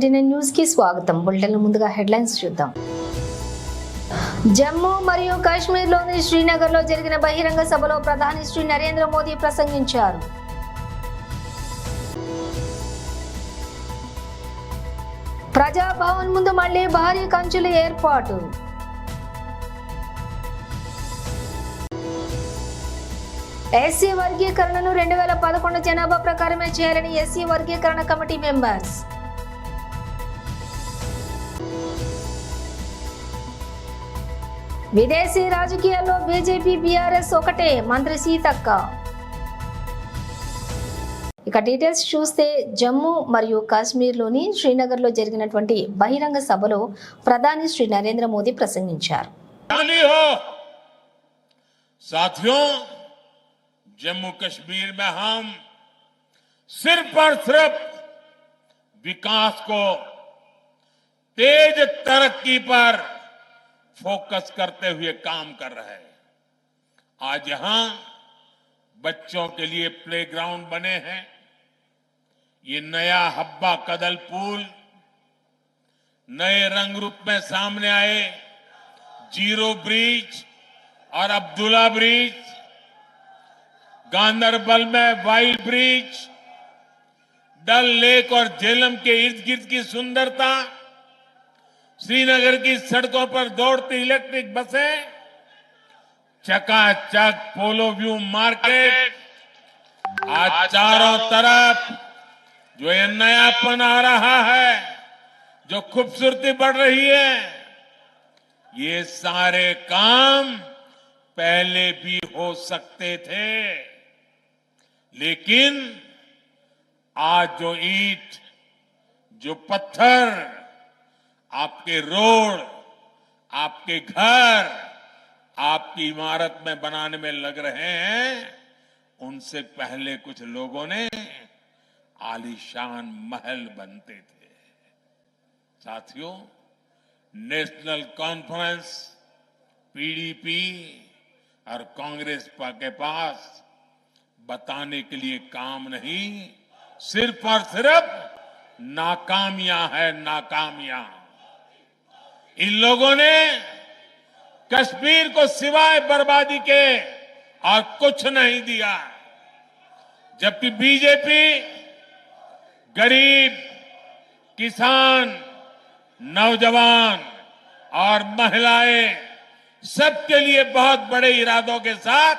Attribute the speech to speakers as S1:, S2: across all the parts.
S1: 19 news కి స్వాగతం. Bulletin ముందుగా హెడ్లైన్స్ చూద్దాం. జమ్మూ మరియు కాశ్మీర్లోని శ్రీనగర్లో జరిగిన బహిరంగ సభలో ప్రధాని శ్రీ నరేంద్ర మోదీ ప్రసంగించారు. ప్రజాభవన్ ముందు మళ్లీ భారీ కంచెల ఏర్పాటు. ఎస్సీ వర్గీకరణను 2011 జనాభా ప్రకారమే చేయాలని ఎస్సీ వర్గీకరణ కమిటీ మెంబర్స్. విదేశీ రాజకీయాల్లో బీజేపీ బీఆర్ఎస్ ఒకటే, మంత్రి సీతక్క. ఇక డీటెయిల్స్ చూస్తే, జమ్మూ మరియు కాశ్మీర్లోని శ్రీనగర్లో జరిగినటువంటి బహిరంగ సభలో ప్రధాని శ్రీ నరేంద్ర మోదీ ప్రసంగించారు.
S2: जम्मू कश्मीर में हम सिर्फ और सिर्फ विकास को, तेज तरक्की पर फोकस करते हुए काम कर रहे हैं. आज यहां बच्चों के लिए प्लेग्राउंड बने हैं. ये नया हब्बा कदल पुल, नए रंग रूप में सामने आए जीरो ब्रिज और अब्दुल्ला ब्रिज, गांदरबल में वाइल्ड ब्रिज, डल लेक और झेलम के इर्द गिर्द की सुंदरता, श्रीनगर की सड़कों पर दौड़ती इलेक्ट्रिक बसें, चकाचक पोलो व्यू मार्केट, आज चारों तरफ जो ये नयापन आ रहा है, जो खूबसूरती बढ़ रही है, ये सारे काम पहले भी हो सकते थे. लेकिन आज जो ईंट, जो पत्थर आपके रोड, आपके घर, आपकी इमारत में बनाने में लग रहे हैं, उनसे पहले कुछ लोगों ने आलीशान महल बनते थे. साथियों, नेशनल कॉन्फ्रेंस, पीडीपी और कांग्रेस के पास बताने के लिए काम नहीं, सिर्फ और सिर्फ नाकामियां है, नाकामियां. इन लोगों ने कश्मीर को सिवाय बर्बादी के और कुछ नहीं दिया. जबकि बीजेपी गरीब, किसान, नौजवान और महिलाएं सबके लिए बहुत बड़े इरादों के साथ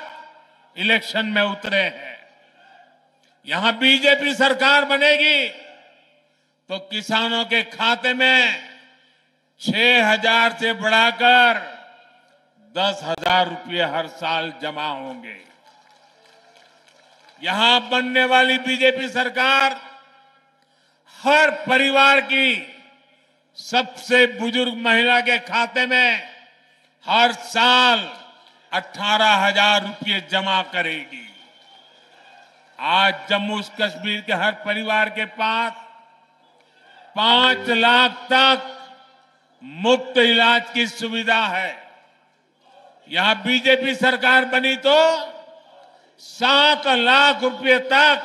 S2: इलेक्शन में उतरे हैं. यहां बीजेपी सरकार बनेगी तो किसानों के खाते में 6,000 से बढ़ाकर 10,000 रुपये हर साल जमा होंगे. यहां बनने वाली बीजेपी सरकार हर परिवार की सबसे बुजुर्ग महिला के खाते में हर साल 18,000 रुपये जमा करेगी. आज जम्मू कश्मीर के हर परिवार के पास 5 लाख तक मुफ्त इलाज की सुविधा है. यहां बीजेपी सरकार बनी तो 7 लाख रुपये तक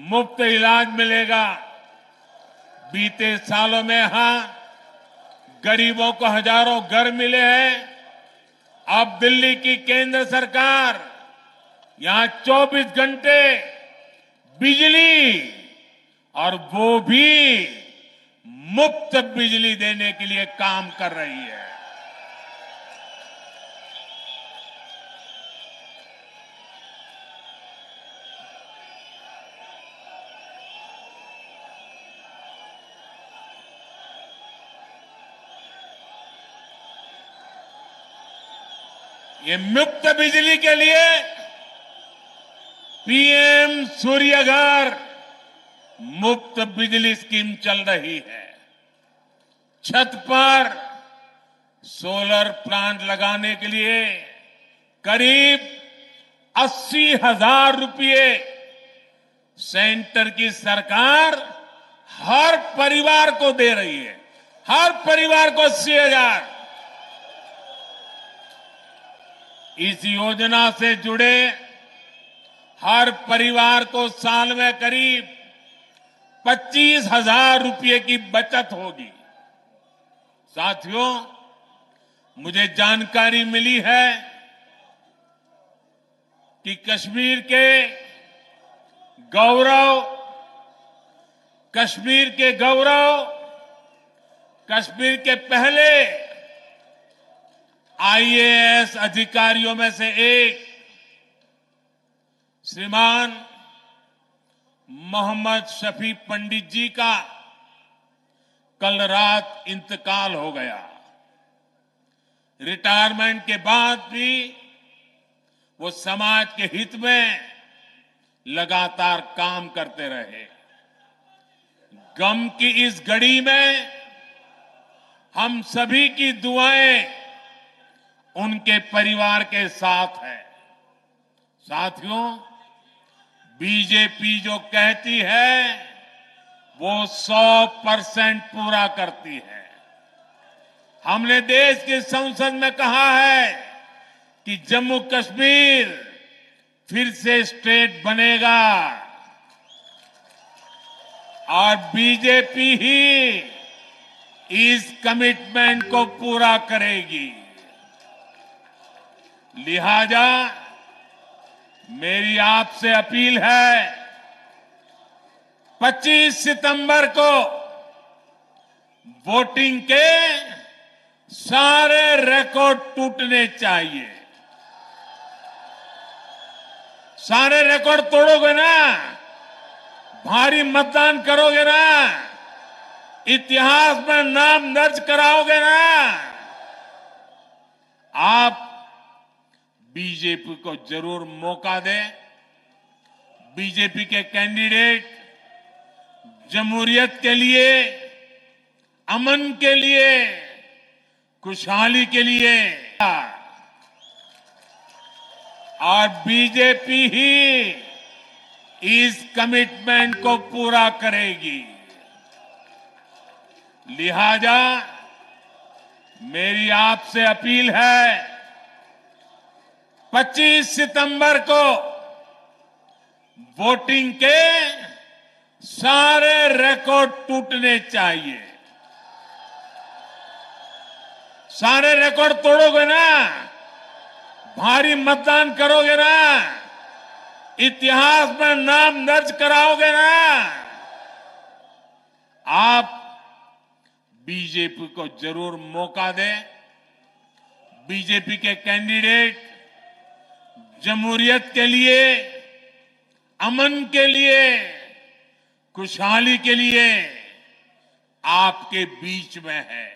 S2: मुफ्त इलाज मिलेगा. बीते सालों में यहां गरीबों को हजारों घर मिले हैं. अब दिल्ली की केंद्र सरकार यहां 24 घंटे बिजली, और वो भी मुफ्त बिजली देने के लिए काम कर रही है. ये मुफ्त बिजली के लिए पीएम सूर्यघर मुफ्त बिजली स्कीम चल रही है. छत पर सोलर प्लांट लगाने के लिए करीब 80,000 रुपये सेंटर की सरकार हर परिवार को दे रही है. हर परिवार को 80,000. इस योजना से जुड़े हर परिवार को साल में करीब 25,000 रुपये की बचत होगी। साथियों, मुझे जानकारी मिली है कि कश्मीर के गौरव, कश्मीर के पहले आईएएस अधिकारियों में से एक श्रीमान मोहम्मद शफी पंडित जी का कल रात इंतकाल हो गया। रिटायरमेंट के बाद भी वो समाज के हित में लगातार काम करते रहे। गम की इस घड़ी में हम सभी की दुआएं उनके परिवार के साथ है। साथियों, बीजेपी जो कहती है वो 100% पूरा करती है। हमने देश की संसद में कहा है कि जम्मू कश्मीर फिर से स्टेट बनेगा और बीजेपी ही इस कमिटमेंट को पूरा करेगी। लिहाजा मेरी आपसे अपील है, 25 सितंबर को वोटिंग के सारे रिकॉर्ड टूटने चाहिए। सारे रिकॉर्ड तोड़ोगे ना, भारी मतदान करोगे ना, इतिहास में नाम दर्ज कराओगे ना, आप बीजेपी को जरूर मौका दें। बीजेपी के कैंडिडेट जमहूरियत के लिए, अमन के लिए, खुशहाली के लिए और बीजेपी ही इस कमिटमेंट को पूरा करेगी। लिहाजा मेरी आपसे अपील है, 25 सितंबर को वोटिंग के सारे रिकॉर्ड टूटने चाहिए। सारे रिकॉर्ड तोड़ोगे ना, भारी मतदान करोगे ना, इतिहास में नाम दर्ज कराओगे ना, आप बीजेपी को जरूर मौका दें। बीजेपी के कैंडिडेट जमहूरियत के लिए, अमन के लिए, खुशहाली के लिए आपके बीच में है।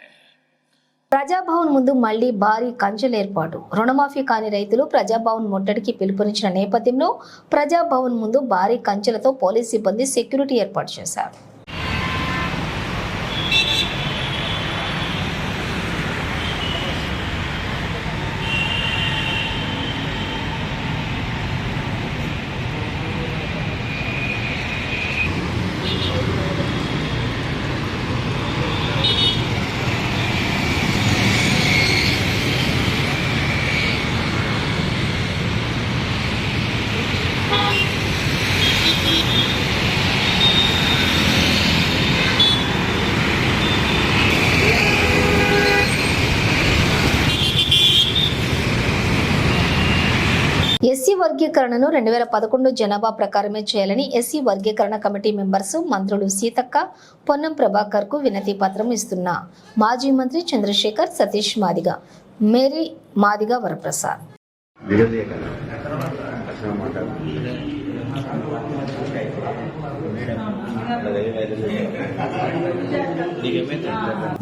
S1: ప్రజాభవన్ ముందు మళ్లీ భారీ కంచెల ఏర్పాటు. రుణమాఫీ కాని రైతులు ప్రజాభవన్ ముట్టడికి పిలుపునిచ్చిన నేపథ్యంలో ప్రజాభవన్ ముందు భారీ కంచెలతో పోలీస్ సిబ్బంది సెక్యూరిటీ ఏర్పాటు చేశారు. ఎస్సీ వర్గీకరణను 2011 జనాభా ప్రకారమే చేయాలని ఎస్సీ వర్గీకరణ కమిటీ మెంబర్స్ మంత్రులు సీతక్క, పొన్నం ప్రభాకర్ కు వినతి పత్రం ఇస్తున్న మాజీ మంత్రి చంద్రశేఖర్, సతీష్ మాదిగ, మేరీ మాదిగ వరప్రసాద్.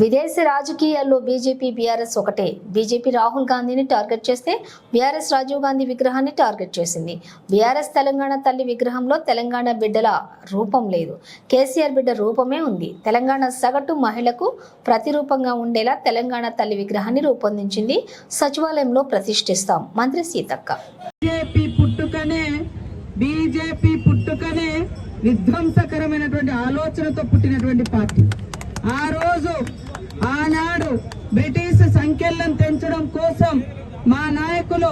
S1: విదేశీ రాజకీయాల్లో బీజేపీ, బీఆర్ఎస్ ఒకటే. బీజేపీ రాహుల్ గాంధీని టార్గెట్ చేస్తే బీఆర్ఎస్ రాజీవ్ గాంధీ విగ్రహాన్ని టార్గెట్ చేసింది. బీఆర్ఎస్ తెలంగాణ తల్లి విగ్రహంలో తెలంగాణ బిడ్డల రూపం లేదు, కేసీఆర్ బిడ్డ రూపమే ఉంది. తెలంగాణ సగటు మహిళకు ప్రతిరూపంగా ఉండేలా తెలంగాణ తల్లి విగ్రహాన్ని రూపొందించింది. సచివాలయంలో ప్రతిష్ఠిస్తాం. మంత్రి సీతక్క.
S3: బీజేపీ పుట్టుకనే విధ్వంసకరమైనటువంటి ఆలోచనతో పుట్టినటువంటి పార్టీ. ఆ రోజు ఆనాడు బ్రిటిష్ సంఖ్యలను తెంచడం కోసం మా నాయకులు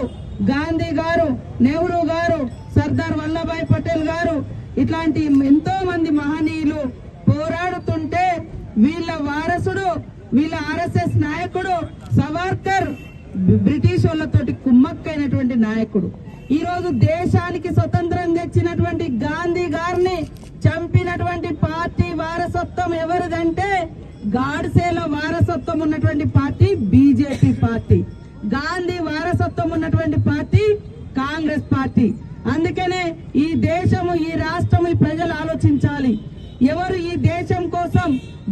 S3: గాంధీ గారు, నెహ్రూ గారు, సర్దార్ వల్లభాయ్ పటేల్ గారు ఇట్లాంటి ఎంతో మంది మహనీయులు వీళ్ళ వారసుడు, వీళ్ళ ఆర్ఎస్ఎస్ నాయకుడు సవర్కర్ బ్రిటిష్ వాళ్ళతోటి కుమ్మక్కైనటువంటి నాయకుడు. ఈ రోజు దేశానికి స్వతంత్రం తెచ్చినటువంటి గాంధీ గారిని చంపినటువంటి పార్టీ వారసత్వం ఎవరిదంటే గాడ్సేలో వారసత్వం ఉన్నటువంటి పార్టీ బీజేపీ పార్టీ. గాంధీ వారసత్వం ఉన్నటువంటి పార్టీ కాంగ్రెస్ పార్టీ. అందుకనే ఈ దేశము, ఈ రాష్ట్రం, ఈ ప్రజలు ఆలోచించాలి. ఎవరు ఈ దేశం కోసం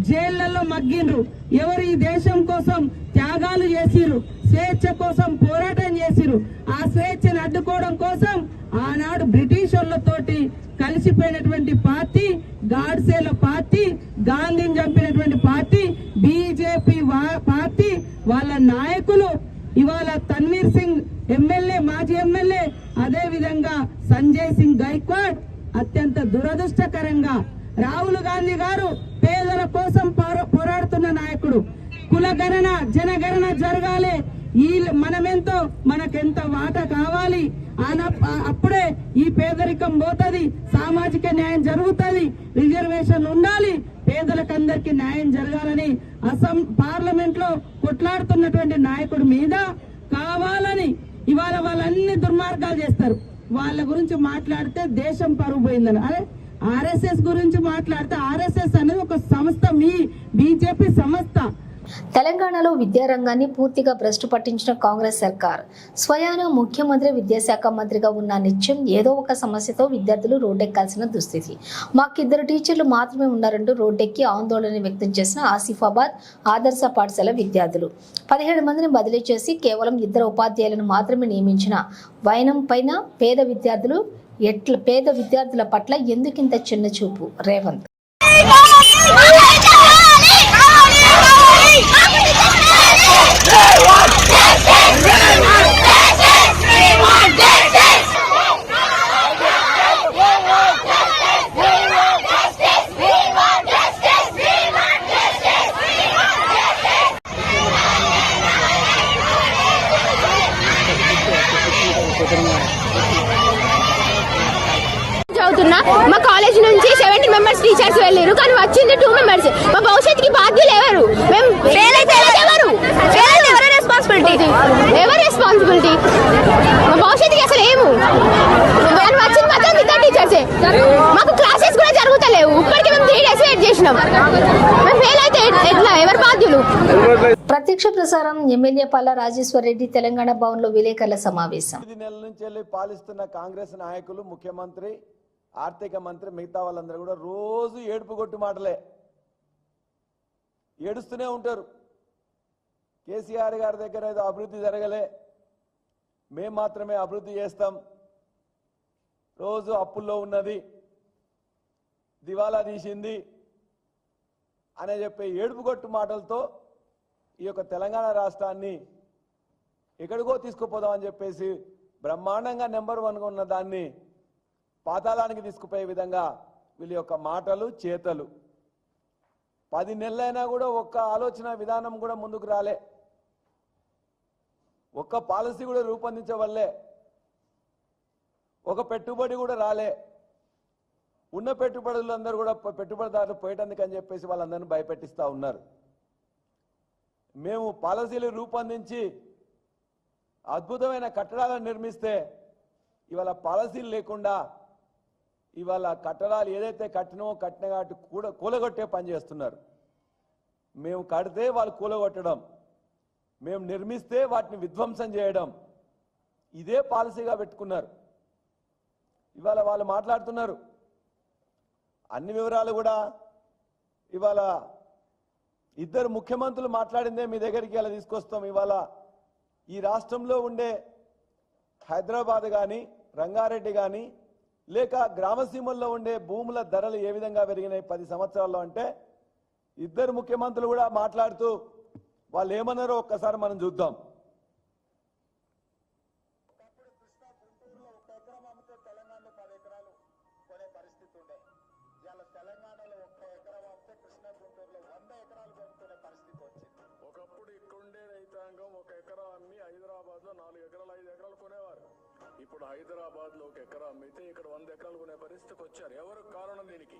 S3: జైళ్లలో మగ్గిండ్రు, ఎవరు ఈ దేశం కోసం త్యాగాలు చేసిరు, స్వేచ్ఛ కోసం పోరాటం చేసిరు, ఆ స్వేచ్ఛను అడ్డుకోవడం కోసం ఆనాడు బ్రిటిష్ వాళ్ళతోటి కలిసిపోయినటువంటి పార్టీ గాడ్సేల పార్టీ, గాంధీని చంపినటువంటి పార్టీ బీజేపీ పార్టీ. వాళ్ళ నాయకులు ఇవాళ తన్వీర్ సింగ్ ఎమ్మెల్యే, మాజీ ఎమ్మెల్యే, అదే విధంగా సంజయ్ సింగ్ గైక్వాడ్. అత్యంత దురదృష్టకరంగా రాహుల్ గాంధీ గారు పేదల కోసం పోరాడుతున్న నాయకుడు. కులగణన, జనగణన జరగాలి, మనమెంతో, మనకెంత వాటా కావాలి, అప్పుడే ఈ పేదరికం పోతుంది, సామాజిక న్యాయం జరుగుతుంది, రిజర్వేషన్ ఉండాలి, పేదలకందరికీ న్యాయం జరగాలని పార్లమెంట్ లో కొట్లాడుతున్నటువంటి నాయకుడి మీద కావాలని ఇవాళ వాళ్ళన్ని దుర్మార్గాలు చేస్తారు. వాళ్ళ గురించి మాట్లాడితే దేశం పరువు పోయిందని. అరే ఆర్ఎస్ఎస్ గురించి మాట్లాడితే ఆర్ఎస్ఎస్ అనేది ఒక సంస్థ, మీ బీజేపీ సంస్థ.
S1: తెలంగాణలో విద్యారంగాన్ని పూర్తిగా భ్రష్టు పట్టించిన కాంగ్రెస్ సర్కార్ స్వయాన ముఖ్యమంత్రి, విద్యాశాఖ మంత్రిగా ఉన్న నిత్యం ఏదో ఒక సమస్యతో విద్యార్థులు రోడ్డెక్కాల్సిన దుస్థితి. మాకిద్దరు టీచర్లు మాత్రమే ఉన్నారంటూ రోడ్డెక్కి ఆందోళన వ్యక్తం చేసిన ఆసిఫాబాద్ ఆదర్శ పాఠశాల విద్యార్థులు 17 మందిని బదిలీ చేసి కేవలం 2 ఉపాధ్యాయులను మాత్రమే నియమించిన వైనం పైన పేద విద్యార్థుల పట్ల ఎందుకింత చిన్న చూపు? రేవంత్
S4: మా కాలేజ్ నుంచి 70 మెంబర్స్ టీచర్స్ వెళ్ళారు, కానీ వచ్చింది 2 మెంబర్స్. మా భవిష్యత్తుకి బాధ్యులు ఎవరు? ఎవరు రెస్పాన్సిబిలిటీ? మా భవిష్యత్తుకి అసలు ఏము వచ్చింది మాత్రం 2 టీచర్సే. మాకు క్లాసెస్ కూడా జరుగుతలేవు. ఇప్పటికీ మేము 3 days వెయిట్ చేసినాం. మేము ఫెయిల్ అయితే ఎట్లా? ఎవరు బాధ్యులు?
S1: ప్రత్యక్ష ప్రసారం ఎమ్మెల్యే పల్లా రాజేశ్వర్ రెడ్డి తెలంగాణ భవన్ లో విలేకరుల సమావేశం.
S5: 9 నెలల నుంచి పాలిస్తున్న కాంగ్రెస్ నాయకులు, ముఖ్యమంత్రి, ఆర్థిక మంత్రి, మిగతా వాళ్ళందరూ కూడా రోజు ఏడుపు కొట్టు మాటలే, ఏడుస్తూనే ఉంటారు. కేసీఆర్ గారి దగ్గర ఏదో అభివృద్ధి జరగలే, మేము మాత్రమే అభివృద్ధి చేస్తాం, రోజు అప్పుల్లో ఉన్నది, దివాలా తీసింది అనే చెప్పే ఏడుపు కొట్టు మాటలతో ఈ యొక్క తెలంగాణ రాష్ట్రాన్ని ఎక్కడికో తీసుకుపోదామని చెప్పేసి బ్రహ్మాండంగా నెంబర్ 1గా ఉన్న దాన్ని పాతాళానికి తీసుకుపోయే విధంగా వీళ్ళ యొక్క మాటలు, చేతలు. 10 నెలలైనా కూడా ఒక్క ఆలోచన విధానం కూడా ముందుకు రాలే, ఒక్క పాలసీ కూడా రూపొందించవల్లే, ఒక పెట్టుబడి కూడా రాలే. ఉన్న పెట్టుబడులందరూ కూడా పెట్టుబడిదారులు పోయేటందుకని చెప్పేసి వాళ్ళందరినీ భయపెట్టిస్తూ ఉన్నారు. మేము పాలసీలు రూపొందించి అద్భుతమైన కట్టడాలను నిర్మిస్తే ఇవాళ పాలసీలు లేకుండా ఇవాళ కట్టడాలు ఏదైతే కట్టినో కట్టిన కాబట్టి కూలగొట్టే పని చేస్తున్నారు. మేము కడితే వాళ్ళు కూలగొట్టడం, మేము నిర్మిస్తే వాటిని విధ్వంసం చేయడం, ఇదే పాలసీగా పెట్టుకున్నారు. ఇవాళ వాళ్ళు మాట్లాడుతున్నారు. అన్ని వివరాలు కూడా ఇవాళ 2 ముఖ్యమంత్రులు మాట్లాడిందే మీ దగ్గరికి ఇలా తీసుకొస్తాం. ఇవాళ ఈ రాష్ట్రంలో ఉండే హైదరాబాద్ కానీ, రంగారెడ్డి కానీ, లేక గ్రామసీమల్లో ఉండే భూముల ధరలు ఏ విధంగా పెరిగినాయి 10 సంవత్సరాల్లో అంటే 2 ముఖ్యమంత్రులు కూడా మాట్లాడుతూ వాళ్ళు ఏమన్నారో ఒక్కసారి మనం చూద్దాం.
S6: ఒకప్పుడు ఇక్కడుండే రైతాంగం 1 ఎకరా అమ్మి హైదరాబాద్ లో 4 ఎకరాలు 5 ఎకరాలు కొనేవారు. ఇప్పుడు హైదరాబాద్ లో 1 ఎకరా అమ్మితే ఇక్కడ 100 ఎకరాలు కొనే పరిస్థితికి వచ్చారు. ఎవరు కారణం దీనికి?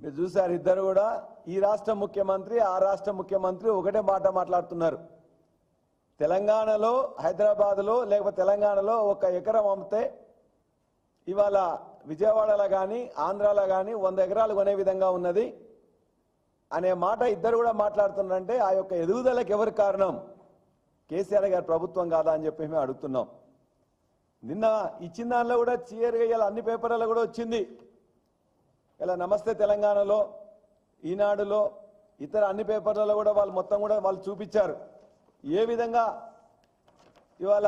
S5: మీరు చూసారు, ఇద్దరు కూడా ఈ రాష్ట్ర ముఖ్యమంత్రి ఆ రాష్ట్ర ముఖ్యమంత్రి ఒకటే మాట మాట్లాడుతున్నారు. తెలంగాణలో, హైదరాబాద్లో లేకపోతే తెలంగాణలో 1 ఎకరం అమ్మితే ఇవాళ విజయవాడలో కానీ ఆంధ్రాలో కానీ 100 ఎకరాలు కొనే విధంగా ఉన్నది అనే మాట ఇద్దరు కూడా మాట్లాడుతున్నారంటే ఆ యొక్క ఎదుగుదలకు ఎవరు కారణం? కేసీఆర్ గారి ప్రభుత్వం కాదా అని చెప్పి మేము అడుగుతున్నాం. నిన్న ఇచ్చిన దానిలో కూడా క్లియర్గా ఇలా అన్ని పేపర్లలో కూడా వచ్చింది. ఇలా నమస్తే తెలంగాణలో, ఈనాడులో, ఇతర అన్ని పేపర్లలో కూడా వాళ్ళు మొత్తం కూడా వాళ్ళు చూపించారు ఏ విధంగా ఇవాళ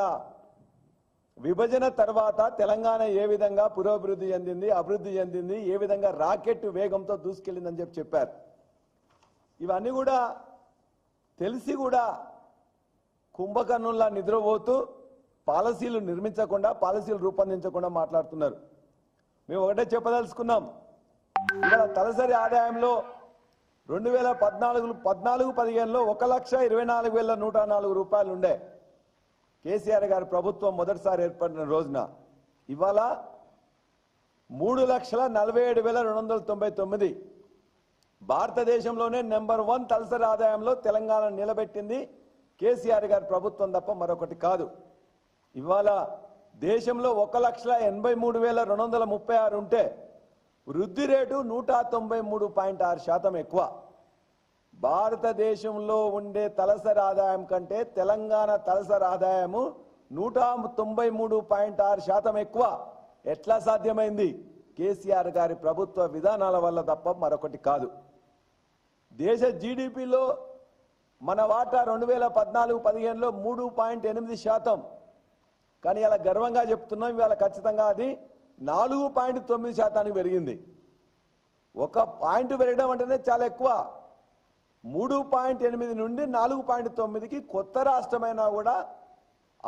S5: విభజన తర్వాత తెలంగాణ ఏ విధంగా పురోభివృద్ధి చెందింది, అభివృద్ధి చెందింది, ఏ విధంగా రాకెట్ వేగంతో దూసుకెళ్ళిందని చెప్పారు. ఇవన్నీ కూడా తెలిసి కూడా కుంభకర్ణుల్లా నిద్రపోతూ పాలసీలు నిర్మించకుండా, పాలసీలు రూపొందించకుండా మాట్లాడుతున్నారు. మేము ఒకటే చెప్పదలుచుకున్నాం, ఇవాళ తలసరి ఆదాయంలో 2014-15లో 1,24,104 రూపాయలు ఉండే కేసీఆర్ గారి ప్రభుత్వం మొదటిసారి ఏర్పడిన రోజున. ఇవాళ 3,47,299. భారతదేశంలోనే నెంబర్ 1 తలసరి ఆదాయంలో తెలంగాణ నిలబెట్టింది కేసీఆర్ గారి ప్రభుత్వం తప్ప మరొకటి కాదు. ఇవాళ దేశంలో 1,83,236 ఉంటే వృద్ధి రేటు 193.6% ఎక్కువ. భారతదేశంలో ఉండే తలసరి ఆదాయం కంటే తెలంగాణ తలసరి ఆదాయము 193.6% ఎక్కువ. ఎట్లా సాధ్యమైంది? కేసీఆర్ గారి ప్రభుత్వ విధానాల వల్ల తప్ప మరొకటి కాదు. దేశ జీడిపిలో మన వాటా 2014-15లో 3.8%. కానీ అలా గర్వంగా చెప్తున్నాం, ఇవాళ ఖచ్చితంగా అది 4.9% పెరిగింది. 1 పాయింట్ పెరగడం అంటేనే చాలా ఎక్కువ. 3.8 నుండి 4.9కి కొత్త రాష్ట్రమైనా కూడా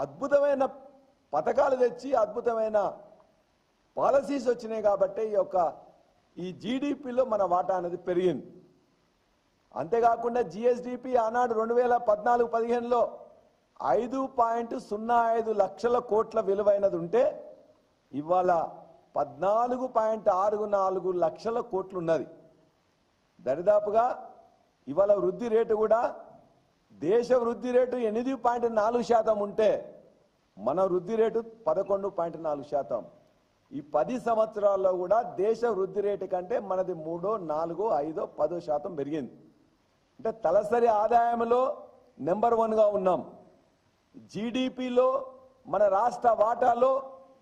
S5: అద్భుతమైన పథకాలు తెచ్చి అద్భుతమైన పాలసీస్ వచ్చినాయి కాబట్టి ఈ జీడిపిలో మన వాటా అనేది పెరిగింది. అంతేకాకుండా జిఎస్డిపి ఆనాడు 2014-15లో 5.05 లక్షల కోట్ల విలువైనది ఉంటే ఇవాళ 14.64 లక్షల కోట్లు ఉన్నది. దరిదాపుగా ఇవాళ వృద్ధి రేటు కూడా దేశ వృద్ధి రేటు 8.4% ఉంటే మన వృద్ధి రేటు 11.4%. ఈ 10 సంవత్సరాల్లో కూడా దేశ వృద్ధి రేటు కంటే మనది 3, 4, 5, 10% పెరిగింది. అంటే తలసరి ఆదాయంలో నెంబర్ 1గా ఉన్నాం. జీడిపిలో మన రాష్ట్ర వాటాలో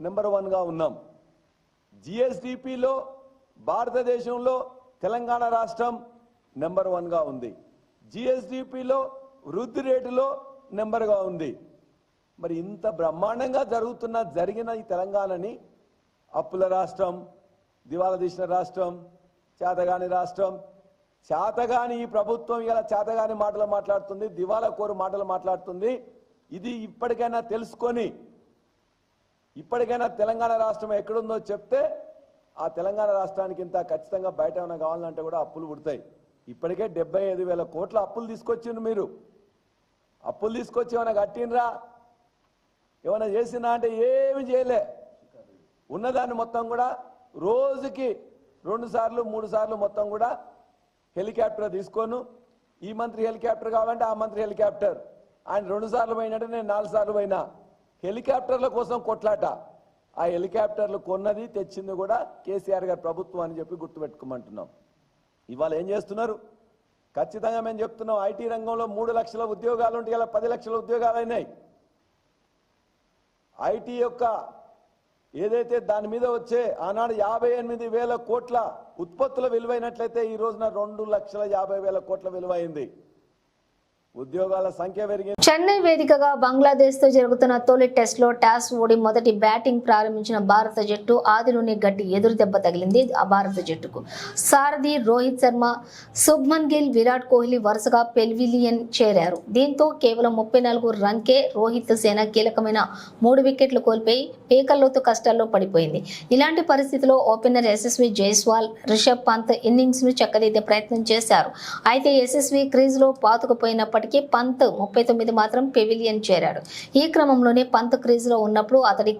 S5: నెంబర్ 1గా ఉన్నాం. జిఎస్డిపిలో భారతదేశంలో తెలంగాణ రాష్ట్రం నెంబర్ 1గా ఉంది. జిఎస్డిపిలో వృద్ధి రేటులో నెంబర్గా ఉంది. మరి ఇంత బ్రహ్మాండంగా జరిగిన ఈ తెలంగాణని అప్పుల రాష్ట్రం, దివాలా తీసిన రాష్ట్రం, చేతగాని రాష్ట్రం, చేతగాని ఈ ప్రభుత్వం ఇలా చేతగాని మాటలు మాట్లాడుతుంది, దివాలా కోరు మాటలు మాట్లాడుతుంది. ఇది ఇప్పటికైనా తెలుసుకొని ఇప్పటికైనా తెలంగాణ రాష్ట్రం ఎక్కడుందో చెప్తే ఆ తెలంగాణ రాష్ట్రానికి ఇంత ఖచ్చితంగా బయట ఏమైనా కావాలంటే కూడా అప్పులు పుడతాయి. ఇప్పటికే 75,000 కోట్ల అప్పులు తీసుకొచ్చిండ్రు. మీరు అప్పులు తీసుకొచ్చి ఏమైనా కట్టినరా, ఏమైనా చేసినా అంటే ఏమి చేయలే. ఉన్నదాన్ని మొత్తం కూడా రోజుకి 2 సార్లు 3 సార్లు మొత్తం కూడా హెలికాప్టర్ తీసుకోను. ఈ మంత్రి హెలికాప్టర్ కావాలంటే ఆ మంత్రి హెలికాప్టర్. ఆయన 2 సార్లు పోయినట్టు నేను 4 సార్లు పోయినా. హెలికాప్టర్ల కోసం కొట్లాట. ఆ హెలికాప్టర్లు కొన్నది తెచ్చింది కూడా కేసీఆర్ గారి ప్రభుత్వం అని చెప్పి గుర్తుపెట్టుకోమంటున్నాం. ఇవాళ ఏం చేస్తున్నారు? ఖచ్చితంగా మేము చెప్తున్నాం, ఐటీ రంగంలో 3 లక్షల ఉద్యోగాలు ఉంటే ఇలా 10 లక్షల ఉద్యోగాలు అయినాయి. ఐటీ యొక్క ఏదైతే దాని మీద వచ్చే ఆనాడు 58,000 కోట్ల ఉత్పత్తుల విలువైనట్లయితే ఈ రోజున 2,50,000 కోట్ల విలువైంది. ఉద్యోగాల సంఖ్య పెరిగింది.
S1: చెన్నై వేదికగా బంగ్లాదేశ్ తో జరుగుతున్న తొలి టెస్ట్ లో టాస్ ఓడి మొదటి బ్యాటింగ్ ప్రారంభించిన భారత జట్టు ఆదిలోనే గట్టి ఎదురు దెబ్బ తగిలింది. ఆ భారత జట్టుకు సారథి రోహిత్ శర్మ, శుభ్మన్ గిల్, విరాట్ కోహ్లీ వరుసగా పెవిలియన్ చేరారు. దీంతో కేవలం 34 రన్కే రోహిత్ సేన కీలకమైన 3 వికెట్లు కోల్పోయి పేకల్లోతు కష్టాల్లో పడిపోయింది. ఇలాంటి పరిస్థితిలో ఓపెనర్ యశస్వి జైస్వాల్, రిషబ్ పంత్ ఇన్నింగ్స్ ను చక్కదిద్దే ప్రయత్నం చేశారు. అయితే యశస్వి క్రీజ్ లో పాతుకుపోయినప్పటికీ ఉన్నప్పటికీ పంత్ 39 మాత్రం పెవిలియన్ చేరాడు. ఈ క్రమంలోనే పంత్ క్రీజులో ఉన్నప్పుడు అతడి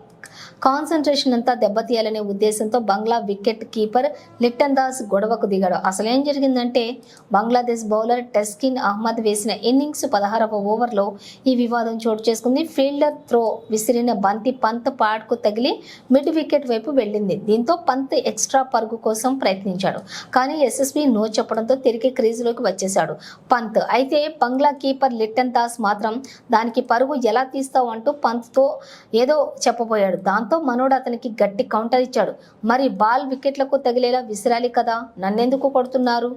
S1: కాన్సంట్రేషన్ అంతా దెబ్బతీయాలనే ఉద్దేశంతో బంగ్లా వికెట్ కీపర్ లిట్టన్ దాస్ గొడవకు దిగాడు. అసలేం జరిగిందంటే బంగ్లాదేశ్ బౌలర్ టెస్కిన్ అహ్మద్ వేసిన ఇన్నింగ్స్ 16వ ఓవర్లో ఈ వివాదం చోటు చేసుకుంది. ఫీల్డర్ త్రో విసిరిన బంతి పంత్ పాడ్కు తగిలి మిడ్ వికెట్ వైపు వెళ్ళింది. దీంతో పంత్ ఎక్స్ట్రా పరుగు కోసం ప్రయత్నించాడు. కానీ ఎస్ఎస్బి నో చెప్పడంతో తిరిగి క్రీజులోకి వచ్చేశాడు పంత్. అయితే బంగ్లా కీపర్ లిట్టన్ దాస్ మాత్రం దానికి పరుగు ఎలా తీస్తావు అంటూ పంత్తో ఏదో చెప్పబోయాడు. దాంతో మనోడు అతనికి గట్టి కౌంటర్ ఇచ్చాడు. మరి బాల్ వికెట్లకు తగిలేలా విసిరాలి కదా, నన్నెందుకు కొడుతున్నారు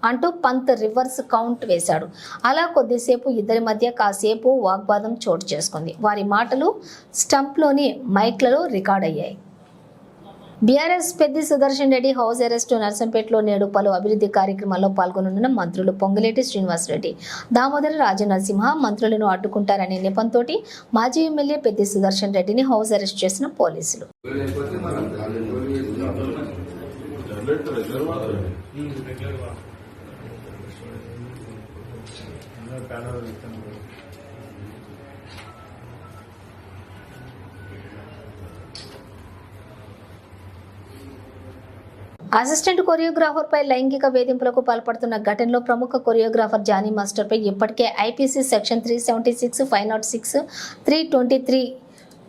S1: అంటూ పంత్ రివర్స్ కౌంట్ వేశాడు. అలా కొద్దిసేపు ఇద్దరి మధ్య కాసేపు వాగ్వాదం చోటు చేసుకుంది. వారి మాటలు స్టంప్లోని మైక్లలో రికార్డ్ అయ్యాయి. BRS Peddi Sudarshan Reddy house arrest. నర్సంపేటలో నేడు పలు అభివృద్ధి కార్యక్రమాల్లో పాల్గొనున్న మంత్రులు పొంగులేటి శ్రీనివాసరెడ్డి, దామోదర రాజనరసింహ మంత్రులను అడ్డుకుంటారనే నెపంతో మాజీ ఎమ్మెల్యే పెద్ది సుదర్శన్ రెడ్డిని హౌస్ అరెస్ట్ చేసిన పోలీసులు. అసిస్టెంట్ కొరియోగ్రాఫర్ పై లైంగిక వేధింపులకు పాల్పడుతున్న ఘటనలో ప్రముఖ కొరియోగ్రాఫర్ జానీ మాస్టర్ పై ఇప్పటికే ఐపీసీ సెక్షన్ 376, 506, 323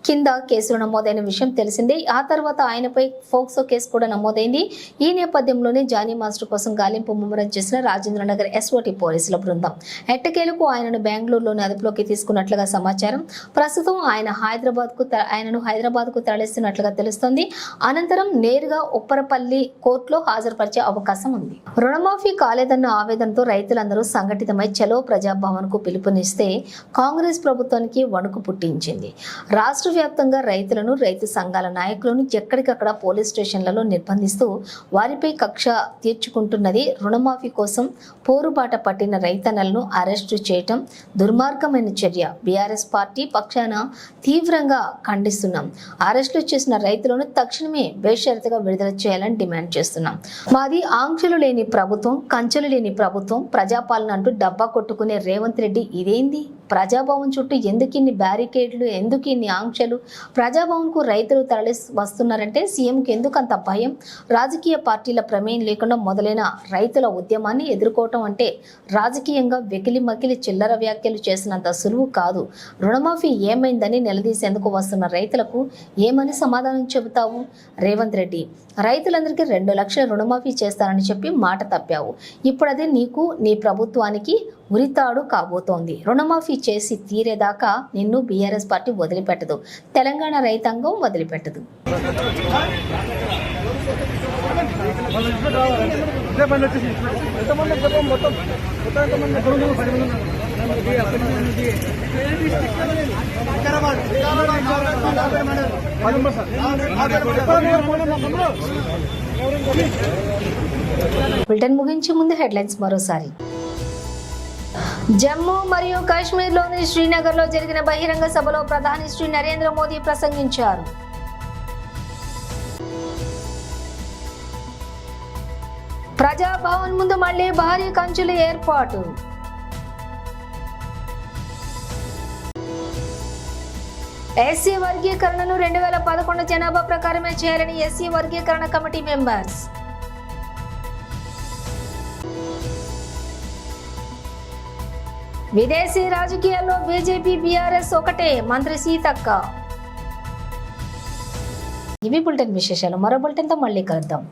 S1: కింద కేసులు నమోదైన విషయం తెలిసిందే. ఆ తర్వాత ఆయనపై ఫోక్సో కేసు కూడా నమోదైంది. ఈ నేపథ్యంలోనే జానీ మాస్టర్ కోసం గాలింపు ముమ్మరం చేసిన రాజేంద్రనగర్ ఎస్ఓటి పోలీసుల బృందం ఎట్టకేలకు ఆయనను బెంగళూరులోని అదుపులోకి తీసుకున్నట్లుగా సమాచారం. ప్రస్తుతం ఆయనను హైదరాబాద్కు తరలిస్తున్నట్లుగా తెలుస్తోంది. అనంతరం నేరుగా ఉప్పరపల్లి కోర్టులో హాజరుపరిచే అవకాశం ఉంది. రుణమాఫీ కాలేదన్న ఆవేదనతో రైతులందరూ సంఘటితమై చలో ప్రజాభవన్కు పిలుపునిస్తే కాంగ్రెస్ ప్రభుత్వానికి వణుకు పుట్టించింది. రాష్ట్ర వ్యాప్తంగా రైతులను, రైతు సంఘాల నాయకులను ఎక్కడికక్కడ పోలీస్ స్టేషన్లలో నిర్బంధిస్తూ వారిపై కక్ష తీర్చుకుంటున్నది. రుణమాఫీ కోసం పోరుబాట పట్టిన రైతన్నలను అరెస్టు చేయటం దుర్మార్గమైన చర్య. బీఆర్ఎస్ పార్టీ పక్షాన తీవ్రంగా ఖండిస్తున్నాం. అరెస్టులు చేసిన రైతులను తక్షణమే బేషరతుగా విడుదల చేయాలని డిమాండ్ చేస్తున్నాం. మాది ఆంక్షలు లేని ప్రభుత్వం, కంచెలు లేని ప్రభుత్వం, ప్రజాపాలన అంటూ డబ్బా కొట్టుకునే రేవంత్ రెడ్డి ఇదేంది? ప్రజాభవన్ చుట్టూ ఎందుకు ఇన్ని బ్యారికేడ్లు, ఎందుకు ఇన్ని ఆంక్షలు? ప్రజాభవన్కు రైతులు తరలి వస్తున్నారంటే సీఎంకి ఎందుకు అంత భయం? రాజకీయ పార్టీల ప్రమేయం లేకుండా మొదలైన రైతుల ఉద్యమాన్ని ఎదుర్కోవటం అంటే రాజకీయంగా వెకిలి మకిలి చిల్లర వ్యాఖ్యలు చేసినంత సులువు కాదు. రుణమాఫీ ఏమైందని నిలదీసేందుకు వస్తున్న రైతులకు ఏమని సమాధానం చెబుతావు రేవంత్ రెడ్డి? రైతులందరికీ 2 లక్షల రుణమాఫీ చేస్తానని చెప్పి మాట తప్పావు. ఇప్పుడు అదే నీకు, నీ ప్రభుత్వానికి ఉరితాడు కాబోతోంది. రుణమాఫీ చేసి తీరేదాకా నిన్ను బీఆర్ఎస్ పార్టీ వదిలిపెట్టదు, తెలంగాణ రైతాంగం వదిలిపెట్టదు. బులెటిన్ ముగించే ముందు హెడ్లైన్స్ మరోసారి. జమ్మూ మరియు కాశ్మీర్లోని శ్రీనగర్లో జరిగిన బహిరంగ సభలో ప్రధాని శ్రీ నరేంద్ర మోదీ ప్రసంగించారు. ప్రజాభవన్ ముందు మళ్లీ భారీ కంచెల ఏర్పాటు. ఎస్సీ వర్గీకరణను 2011 జనాభా ప్రకారమే చేయాలని ఎస్సీ వర్గీకరణ కమిటీ మెంబర్స్. విదేశీ రాజకీయాల్లో బీజేపీ బీఆర్ఎస్ ఒకటే, మంత్రి సీతక్క. ఇవి బులెటిన్ విశేషాలు. మరో బులెటిన్తో మళ్ళీ కలుద్దాం.